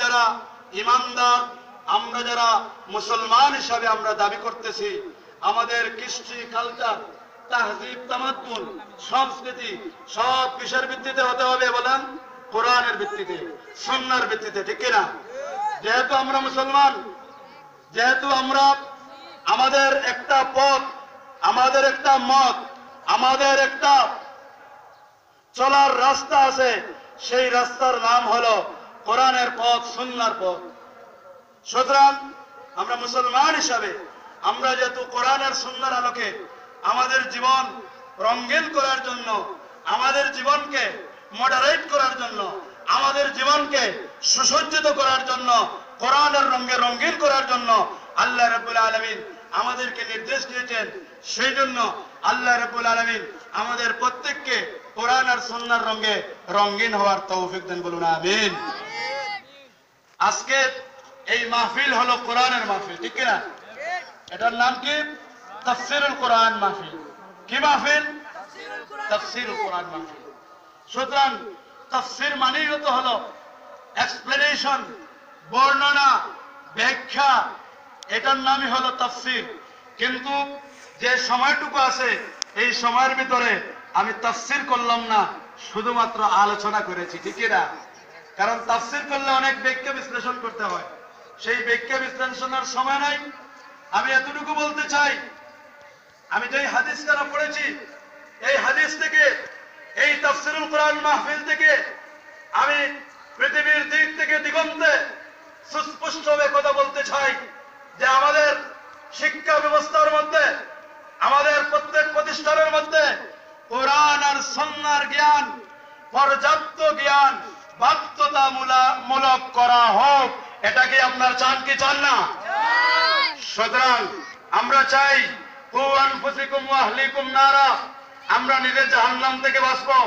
যারা ইমানদার, আমরা যারা মুসলমান হিসাবে আমরা দাবি করতেছি, আমাদের কৃষ্টি, কালচার, তাহজিব, তামাদ্দুন, সংস্কৃতি সব কিসের ভিত্তিতে হতে হবে বলেন? কোরআনের ভিত্তিতে, সুন্নাহর ভিত্তিতে, ঠিক কিনা? যেহেতু আমরা মুসলমান, যেহেতু আমরা, আমাদের একটা পথ, আমাদের একটা মত, আমাদের একটা চলার রাস্তা আছে, সেই রাস্তার নাম হলো কোরআনের পথ, সুন্নাহর পথ। সুতরাং আমরা মুসলমান হিসাবে আমরা যেহেতু কোরআনের সুন্নাহর আলোকে আমাদের জীবন রঙিন করার জন্য, আমাদের জীবনকে মডারেট করার জন্য, আমাদের জীবনকে সুসজ্জিত করার জন্য, কোরআনের রঙে রঙিন করার জন্য আল্লাহ রাব্বুল আলামিন আমাদেরকে নির্দেশ দিয়েছেন। সেই জন্য আল্লাহ রাব্বুল আলামিন আমাদের প্রত্যেককে কোরআন আর সুন্নাহর রঙে রঙিন হওয়ার তৌফিক দেন, বলুন আমিন। আজকে এই মাহফিল হলো কোরআনের মাহফিল, ঠিক কিনা? এটার নাম কি? তাফসীরুল কোরআন মাহফিল। কি মাহফিল? তাফসীরুল কোরআন মাহফিল। সুতরাং তাফসীর মানেই তো হলো এক্সপ্লেনেশন, বর্ণনা, ব্যাখ্যা, এটার নামই হলো তাফসীর। কিন্তু যে সময়টুকু আছে এই সময়ের ভিতরে আমি তাফসীর করলাম না, শুধুমাত্র আলোচনা করেছি, ঠিক কিনা? কারণ তাফসীর করলে অনেক ব্যাখ্যা বিশ্লেষণ করতে হয়, সেই ব্যাখ্যা বিশ্লেষণের সময় নাই। আমি এতটুকু বলতে চাই, আমি যে হাদিসখানা পড়েছি, এই হাদিস থেকে, এই তাফসীরুল কোরআন মাহফিল থেকে আমি পৃথিবীর দিক থেকে দিগন্তে সুস্পষ্টভাবে কথা বলতে চাই যে আমাদের শিক্ষা ব্যবস্থার মধ্যে, আমাদের প্রত্যেক প্রতিষ্ঠানের মধ্যে কোরআন আর সুন্নাহর জ্ঞান, পর্যাপ্ত জ্ঞান বাধ্যতামূলক করা হোক। এটা কি আপনারা চান কি চান না? সুতরাং আমরা চাই কু আনফুসিকুম ওয়া আহলিকুম নারা, আমরা নিজের জাহান্নাম থেকে বাঁচবো,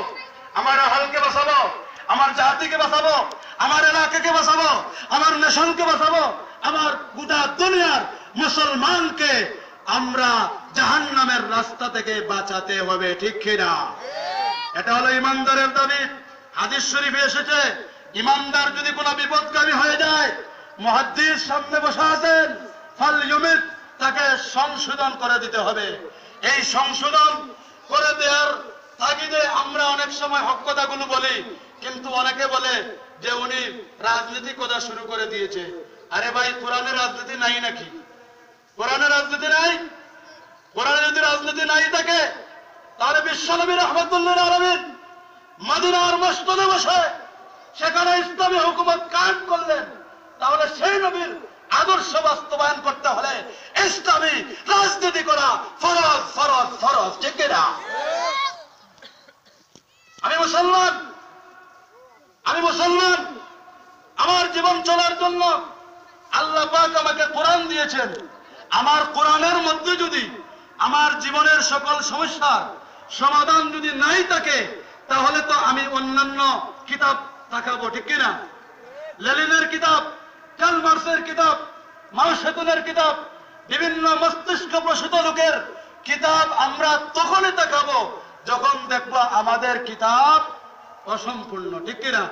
আমার আহলকে বাঁচাবো, আমার জাতিকে বাঁচাবো, আমার এলাকাকে বাঁচাবো, আমার নেশনকে বাঁচাবো, আমার গোটা দুনিয়ার মুসলমানকে আমরা জাহান্নামের রাস্তা থেকে বাঁচাতে হবে, ঠিক কিনা? এটা হলো ইমানদারের দাবি। হাদিস শরীফে এসেছে, ইমানদার যদি কোনো বিপদগামী হয়ে যায়, মুহাদ্দিস সামনে বসে আছেন, ফালইউমিত, তাকে সংশোধন করে দিতে হবে। এই সংশোধন করে দেওয়ার তাগিদে আমরা অনেক সময় হক কথাগুলো বলি, কিন্তু অনেকে বলে যে উনি রাজনীতি কথা শুরু করে দিয়েছে। আরে ভাই, কোরআনে রাজনীতি নাই নাকি? কোরআনে রাজনীতি নাই? কোরআনে যদি রাজনীতি নাই থাকে তাহলে বিশ্বনবী রাহমাতুল্লিল আলামিন মদিনার মসজিদে বসে সেখানে ইসলামী হুকুমত কায়েম করলেন। তাহলে সেই নবীর আদর্শ বাস্তবায়ন করতে হলে ইসলামী রাজনীতি করা ফরজ, ফরজ, ফরজ, ঠিক না? আমি মুসলমান, আমি মুসলমান, আমার জীবন চলার জন্য আল্লাহ পাক আমাকে কোরআন দিয়েছেন। আমার কোরআনের মধ্যে যদি আমার জীবনের সকল সমস্যার সমাধান যদি নাই থাকে, তাহলে তো আমি অন্যান্য কিতাব তাকাবো, ঠিক কিনা? লেনিনের কিতাব, কার্ল মার্কসের কিতাব, মাও সেতুনের কিতাব, বিভিন্ন মস্তিষ্ক প্রসূত লোকের কিতাব আমরা তখনই তাকাবো যখন দেখবো আমাদের কিতাব অসম্পূর্ণ, ঠিক কিনা?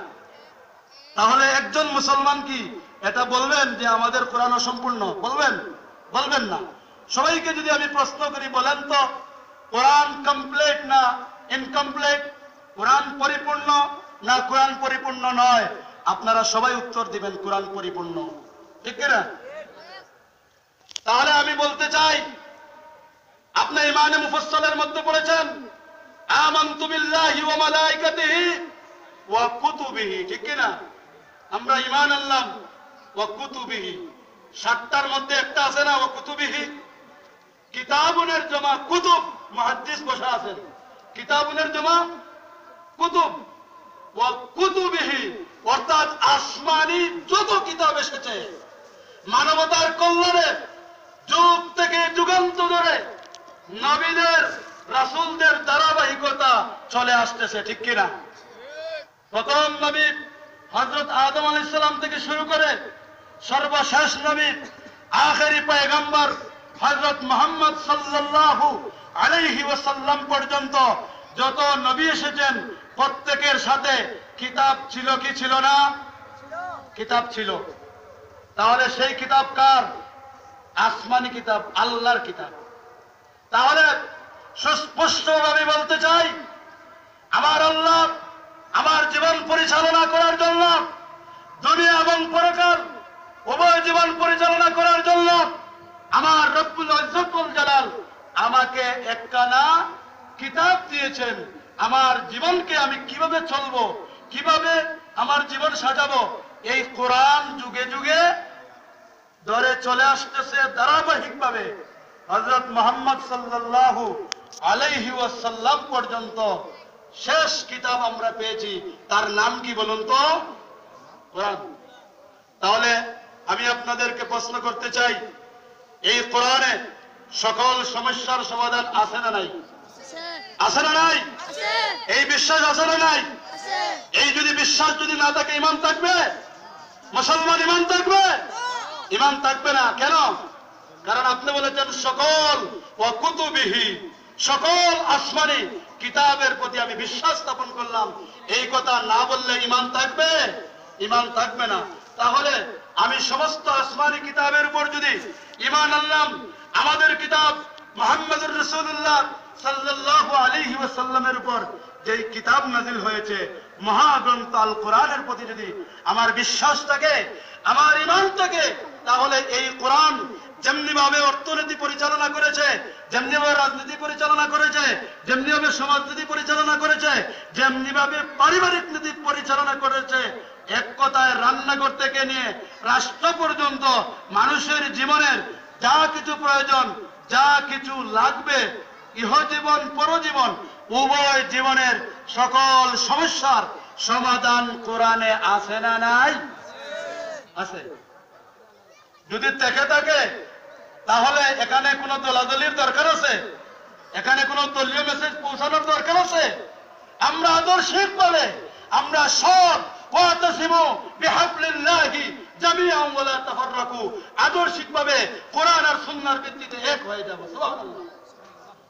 তাহলে একজন মুসলমান কি এটা বলবেন যে আমাদের কোরআন অসম্পূর্ণ? বলবেন? বলবেন না। সবাইকে যদি আমি প্রশ্ন করি, বলেন তো কোরআন কমপ্লিট না ইনকমপ্লিট? কোরআন পরিপূর্ণ না কোরআন পরিপূর্ণ নয়? আপনারা সবাই উত্তর দিবেন কোরআন পরিপূর্ণ, ঠিক না? তাহলে আমি বলতে চাই, আপনি ইমানে মুফাসসালের মধ্যে পড়েছেন আমানতু বিল্লাহি ওয়া মালাইকাতিহি ওয়া কুতুবিহি, ঠিক না? আমরা ঈমান আনলাম ওয়া কুতুবিহি, ৭টার মধ্যে একটা আছে না ওয়া কুতুবিহি? কিতাবুনের জমা কুতুব, মুহাদ্দিস বসা আছেন, কিতাবুনের জমা কুতুব, ওয়া কুতুবিহি অর্থাৎ আসমানি যত কিতাব এসেছে মানবতার কল্যাণে যুগ থেকে যুগান্তর ধরে নবীদের রাসূলদের ধারাবাহিকতা চলে আসতেছে, ঠিক কিনা? প্রথম নবী হযরত আদম আলাইহিস সালাম থেকে শুরু করে সর্বশেষ নবী আখেরি পয়গম্বর হযরত মুহাম্মদ সাল্লাল্লাহু আলাইহি ওয়াসাল্লাম পর্যন্ত যত নবী এসেছেন প্রত্যেকের সাথে কিতাব ছিল কি ছিল না? কিতাব ছিল, তাহলে সেই কিতাব কার? আসমানি কিতাব, আল্লাহর কিতাব। তাহলে সুস্পষ্টভাবে বলতে চাই, আমার আল্লাহ আমার জীবন পরিচালনা করার জন্য, দুনিয়া এবং পরকাল উভয় জীবন পরিচালনা করার জন্য আমার রব্বুল ইজ্জত ওয়াল জালাল আমাকে একখানা কিতাব দিয়েছেন। আমার জীবনকে আমি কিভাবে চলবো, কিভাবে আমার জীবন সাজাবো, এই কোরআন যুগে যুগে ধরে চলে আসতেছে ধারাবাহিকভাবে। হযরত মুহাম্মদ সাল্লাল্লাহু আলাইহি ওয়াসাল্লাম পর্যন্ত শেষ কিতাব আমরা পেয়েছি, তার নাম কি বলুন তো? কোরআন। তাহলে আমি আপনাদেরকে প্রশ্ন করতে চাই, এই কোরআনে সকল সমস্যার সমাধান আছে না নাই? আছে না নাই? এই বিশ্বাস আছে না নাই? এই যদি বিশ্বাস যদি না থাকে, ঈমান থাকবে? মুসলমান ঈমান থাকবে? ঈমান থাকবে না। কেন? কারণ আপনি বলেছেন সকল ওয়া কুতুবিহি, সকল আসমানি কিতাবের প্রতি আমি বিশ্বাস স্থাপন করলাম। এই কথা না বললে ঈমান থাকবে? ঈমান থাকবে না। তাহলে আমি সমস্ত আসমানি কিতাবের উপর যদি ঈমান আনলাম, আমাদের কিতাব মুহাম্মদুর রাসূলুল্লাহ সাল্লাল্লাহু আলাইহি ওয়াসাল্লামের উপর যেই কিতাব নাজিল হয়েছে, মহাগ্রন্থ আল কোরআনের প্রতি যদি আমার বিশ্বাস থাকে, আমার ঈমান থাকে, তাহলে এই কোরআন যেমনি ভাবে অর্থনীতি পরিচালনা করেছে, যেমনি ভাবে রাজনীতি পরিচালনা করেছে, যেমনি ভাবে সমাজনীতি পরিচালনা করেছে, যেমনি ভাবে পারিবারিক নীতি পরিচালনা করেছে, এক কথায় রান্নাঘর থেকে নিয়ে রাষ্ট্র পর্যন্ত মানুষের জীবনের যা কিছু প্রয়োজন, যা কিছু লাগবে, ইহজীবন পরজীবন উভয় জীবনের সকল সমস্যার সমাধান কোরআনে আছে না নাই? আছে। যদি থেকে থাকে তাহলে এখানে কোনো দলাদলির দরকার আছে? এখানে কোনো দলীয় মেসেজ পৌঁছানোর দরকার আছে? আমরা আদর্শিকভাবে আমরা সব ওয়াতাসিমু বিহাবলিল্লাহি জামিআন ওয়া লা তাফাররাকু, আদর্শিকভাবে কোরআন আর সুন্নাহর ভিত্তিতে এক হয়ে যাব। সুবহানাল্লাহ।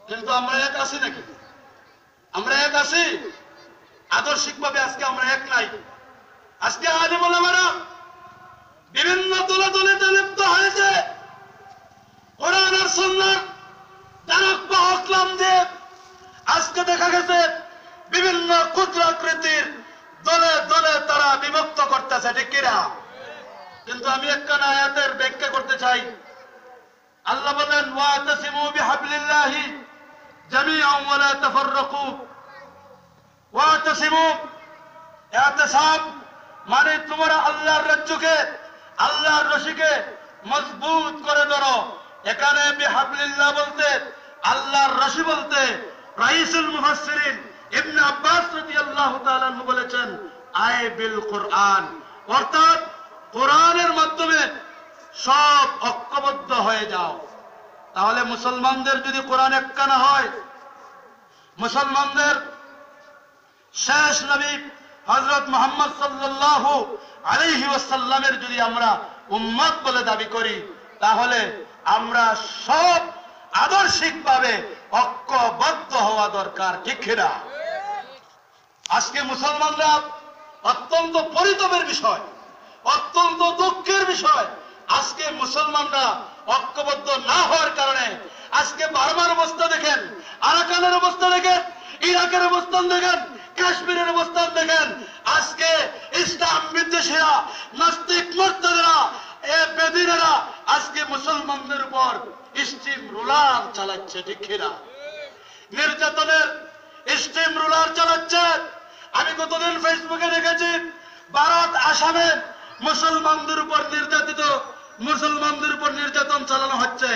কিন্তু আমরা এক আছি নাকি? আমরা এক আছি? আদর্শিকভাবে আজকে আমরা এক নাই। আজকে আলেম ওলামারা বিভিন্ন দলাদলিতে লিপ্ত হয়েছে। কোরআন আর সুন্নাহর তারক বাহকলাম দিয়ে আজকে দেখা গেছে বিভিন্ন ক্ষুদ্রাকৃতির দলে দলে তারা বিভক্ত করতেছে, ঠিক কিনা? কিন্তু আমি একখানা আয়াতের ব্যাখ্যা করতে চাই। আল্লাহ বলেন, ওয়াতাসিমু বিহাবলিল্লাহি জামিআন ওয়া লা তাফাররাকু। ওয়াতাসিমু, ইতিসাব মানে তোমরা আল্লাহর রাজ্যকে, আল্লাহর রশিকে মজবুত করে ধরো। এখানে বিহাবলিল্লাহ বলতে, আল্লাহর রশি বলতে রাইসুল মুফাসসিরিন ইবনে আব্বাস রাদিয়াল্লাহু তাআলা আনহু বলেছেন, আয় বিল কোরআন, অর্থাৎ কোরআনের মাধ্যমে সব ঐক্যবদ্ধ হয়ে যাও। তাহলে মুসলমানদের যদি কোরআন একখানা হয়, মুসলমানদের শেষ নবী হযরত মুহাম্মদ সাল্লাল্লাহু আলাইহি ওয়াসাল্লামের যদি আমরা উম্মত বলে দাবি করি, তাহলে আমরা সব আদর্শিকভাবে ঐক্যবদ্ধ হওয়া দরকার, ঠিক কিনা? আজকে মুসলমানরা অত্যন্ত পরিতাপের বিষয়, অত্যন্ত দুঃখের বিষয়, আজকে মুসলমানরা ঐক্যবদ্ধ না হওয়ার কারণে আজকে বার্মার অবস্থা দেখেন, আরাকানের অবস্থা দেখেন, ইরাকের অবস্থান দেখেন, কাশ্মীরের অবস্থান দেখেন। আজকে ইসলাম বিদ্বেষীরা, নাস্তিক মুরতাদরা, বেদিনেরা আজকে মুসলমানদের উপর স্টিম রোলার চালাচ্ছে, ঠিক কিনা? নির্যাতনের স্টিম রোলার চালাচ্ছে। আমি গতদিন ফেসবুকে দেখেছি, ভারত আসামে মুসলমানদের উপর মুসলমানদের উপর নির্যাতন চালানো হচ্ছে।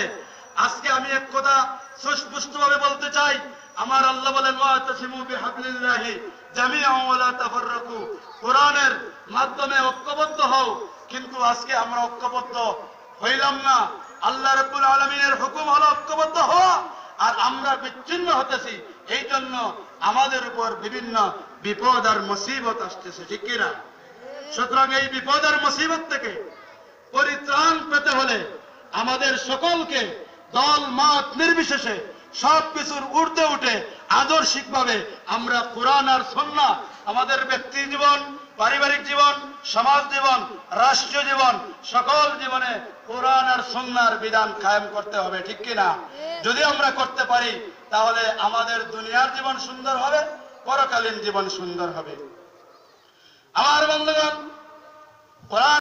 আজকে আমি এক কথা সুস্পষ্টভাবে বলতে চাই, আমার আল্লাহ বলেন, ওয়াতাসিমু বিহাবলিল্লাহি জামিআন ওয়া লা তাফাররাকু, কোরআনের মাধ্যমে ঐক্যবদ্ধ হও। কিন্তু আজকে আমরা ঐক্যবদ্ধ হইলাম না। আল্লাহ রাব্বুল আলামিনের হুকুম হলো ঐক্যবদ্ধ হওয়া, আর আমরা বিচ্ছিন্ন হতেছি। এই জন্য আমাদের উপর বিভিন্ন বিপদ আর মুসিবত আসতেছে, ঠিক কিনা? সুতরাং এই বিপদ আর মুসিবত থেকে পরিত্রাণ পেতে হলে আমাদের সকলকে দল মত নির্বিশেষে সবকিছুর ঊর্ধ্বে উঠে আদর্শিকভাবে আমরা কোরআন আর সুন্নাহ আমাদের ব্যক্তি জীবন, পারিবারিক জীবন, সমাজ জীবন, রাষ্ট্রীয় জীবন, সকল জীবনে কোরআন আর সুন্নাহর বিধান কায়েম করতে হবে, ঠিক কিনা? যদি আমরা করতে পারি তাহলে আমাদের দুনিয়ার জীবন সুন্দর হবে, পরকালীন জীবন সুন্দর হবে। আমার বন্ধুগণ, কোরআন